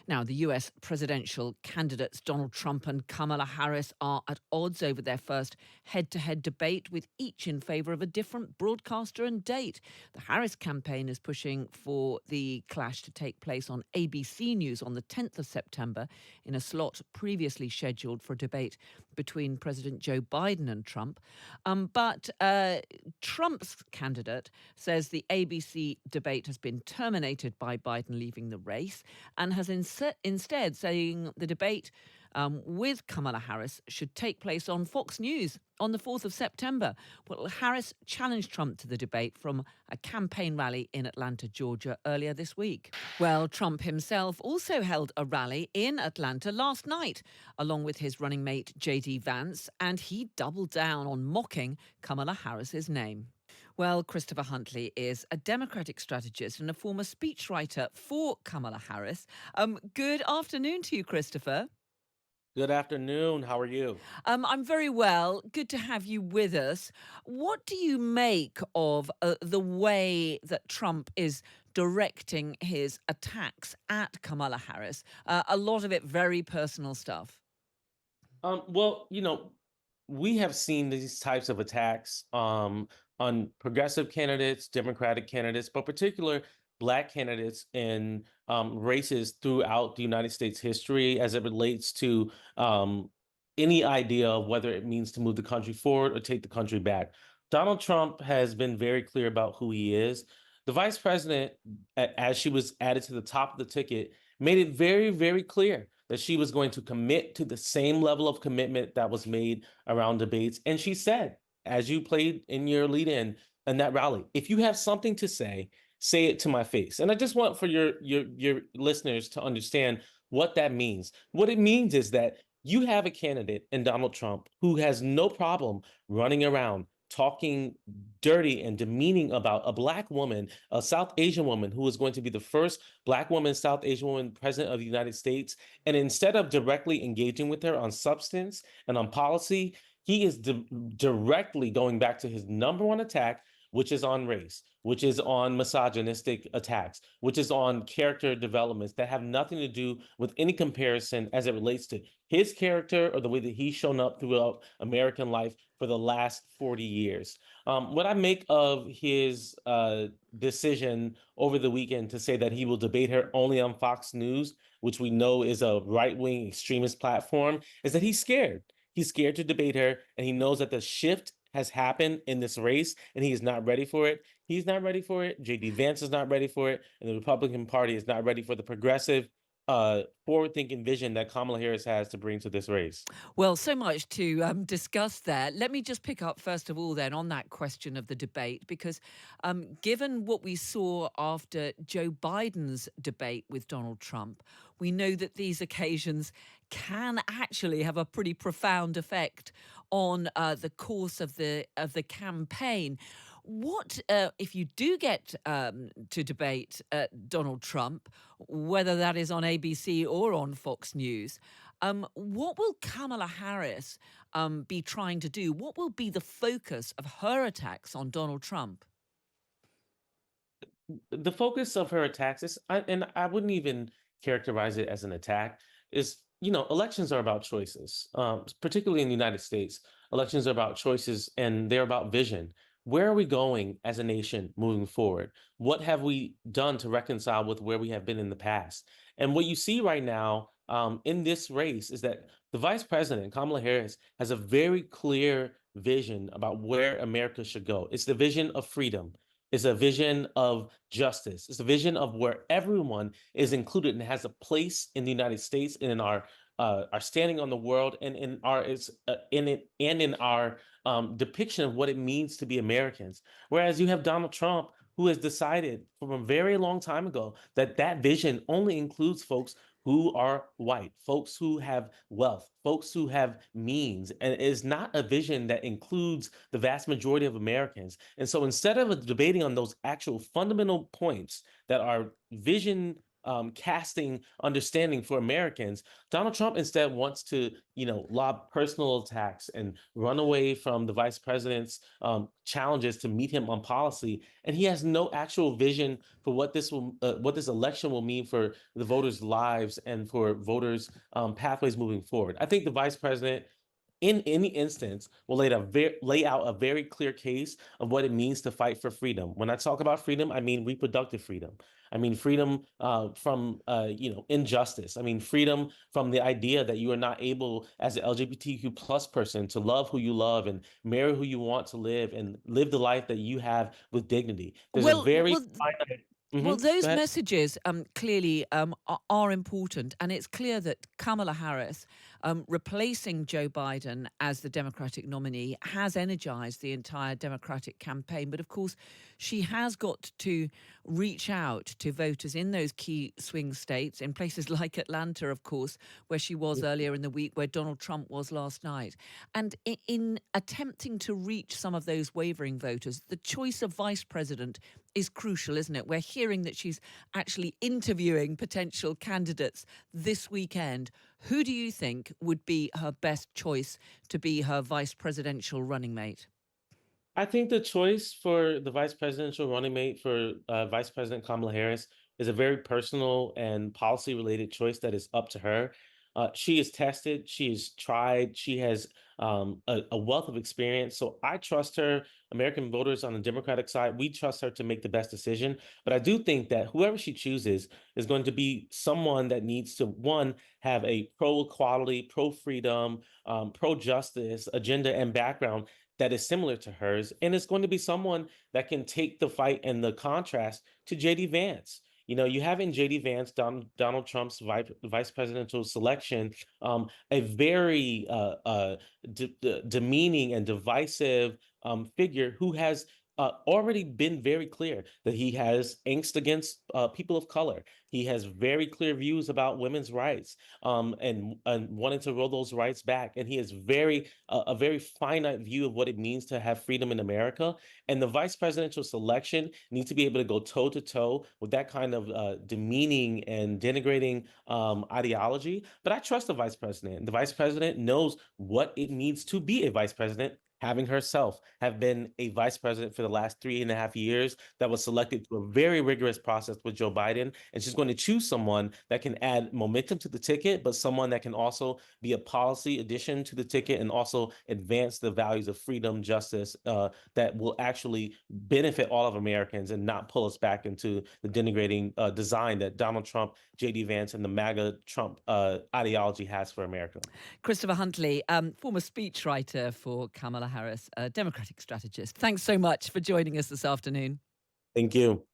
Now, the US presidential candidates Donald Trump and Kamala Harris are at odds over their first head to head debate, with each in favour of a different broadcaster and date. The Harris campaign is pushing for the clash to take place on ABC News on the 10th of September, in a slot previously scheduled for a debate between President Joe Biden and Trump. But Trump's candidate says the ABC debate has been terminated by Biden leaving the race, and has instead saying the debate with Kamala Harris should take place on Fox News on the 4th of September. Well, Harris challenged Trump to the debate from a campaign rally in Atlanta, Georgia, earlier this week. Well, Trump himself also held a rally in Atlanta last night, along with his running mate J.D. Vance, and he doubled down on mocking Kamala Harris's name. Well, Christopher Huntley is a Democratic strategist and a former speechwriter for Kamala Harris. Good afternoon to you, Christopher. Good afternoon. How are you? I'm very well. Good to have you with us. What do you make of the way that Trump is directing his attacks at Kamala Harris? A lot of it very personal stuff. Well, we have seen these types of attacks on progressive candidates, Democratic candidates, but particular Black candidates in races throughout the United States history as it relates to any idea of whether it means to move the country forward or take the country back. Donald Trump has been very clear about who he is. The vice president, as she was added to the top of the ticket, made it very, very clear that she was going to commit to the same level of commitment that was made around debates. And she said, as you played in your lead in that rally, if you have something to say it to my face. And I just want for your listeners to understand what that means. What it means is that you have a candidate in Donald Trump who has no problem running around talking dirty and demeaning about a Black woman, a South Asian woman who is going to be the first Black woman, South Asian woman president of the United States. And instead of directly engaging with her on substance and on policy, he is directly going back to his number one attack, which is on race, which is on misogynistic attacks, which is on character developments that have nothing to do with any comparison as it relates to his character or the way that he's shown up throughout American life for the last 40 years. What I make of his decision over the weekend to say that he will debate her only on Fox News, which we know is a right-wing extremist platform, is that he's scared. He's scared to debate her, and he knows that the shift has happened in this race, and he is not ready for it. He's not ready for it. J.D. Vance is not ready for it, and the Republican Party is not ready for the progressive, forward-thinking vision that Kamala Harris has to bring to this race. Well, so much to discuss there. Let me just pick up, first of all, then, on that question of the debate, because given what we saw after Joe Biden's debate with Donald Trump, we know that these occasions can actually have a pretty profound effect on the course of the campaign. What if you do get to debate Donald Trump, whether that is on ABC or on Fox News? What will Kamala Harris be trying to do? What will be the focus of her attacks on Donald Trump? The focus of her attacks is, and I wouldn't even characterize it as an attack, is, elections are about choices, particularly in the United States. Elections are about choices and they're about vision. Where are we going as a nation moving forward? What have we done to reconcile with where we have been in the past? And what you see right now in this race is that the vice president, Kamala Harris, has a very clear vision about where America should go. It's the vision of freedom. It's a vision of justice. It's a vision of where everyone is included and has a place in the United States and in our standing on the world and in our is in it and in our depiction of what it means to be Americans. Whereas you have Donald Trump, who has decided from a very long time ago that that vision only includes folks who are white, folks who have wealth, folks who have means, and it is not a vision that includes the vast majority of Americans. And so instead of debating on those actual fundamental points that are vision casting understanding for Americans. Donald Trump instead wants to, lob personal attacks and run away from the vice president's challenges to meet him on policy, and he has no actual vision for what this election will mean for the voters' lives and for voters' pathways moving forward. I think the vice president in any instance will lay out a very clear case of what it means to fight for freedom. When I talk about freedom, I mean reproductive freedom. I mean freedom from injustice. I mean freedom from the idea that you are not able as an LGBTQ plus person to love who you love and marry who you want to live and live the life that you have with dignity. There's a Well, very well, finite. Well, Go those ahead. messages clearly are important, and it's clear that Kamala Harris replacing Joe Biden as the Democratic nominee has energized the entire Democratic campaign. But of course, she has got to reach out to voters in those key swing states, in places like Atlanta, of course, where she was earlier in the week, where Donald Trump was last night. And in attempting to reach some of those wavering voters, the choice of vice president is crucial, isn't it? We're hearing that she's actually interviewing potential candidates this weekend. Who do you think would be her best choice to be her vice presidential running mate? I think the choice for the vice presidential running mate for Vice President Kamala Harris is a very personal and policy related choice that is up to her. She is tested, she has tried, she has a wealth of experience. So I trust her. American voters on the Democratic side, we trust her to make the best decision. But I do think that whoever she chooses is going to be someone that needs to, one, have a pro equality, pro freedom, pro justice agenda and background that is similar to hers, and it's going to be someone that can take the fight and the contrast to JD Vance. You have in JD Vance, Donald Trump's vice presidential selection, a very demeaning and divisive figure who has already been very clear that he has angst against people of color. He has very clear views about women's rights and wanting to roll those rights back. And he has a very finite view of what it means to have freedom in America. And the vice presidential selection needs to be able to go toe to toe with that kind of demeaning and denigrating ideology. But I trust the vice president. The vice president knows what it means to be a vice president, having herself have been a vice president for the last 3.5 years that was selected through a very rigorous process with Joe Biden. And she's going to choose someone that can add momentum to the ticket, but someone that can also be a policy addition to the ticket and also advance the values of freedom, justice, that will actually benefit all of Americans and not pull us back into the denigrating design that Donald Trump, JD Vance, and the MAGA Trump ideology has for America. Christopher Huntley, former speechwriter for Kamala Harris, a Democratic strategist. Thanks so much for joining us this afternoon. Thank you.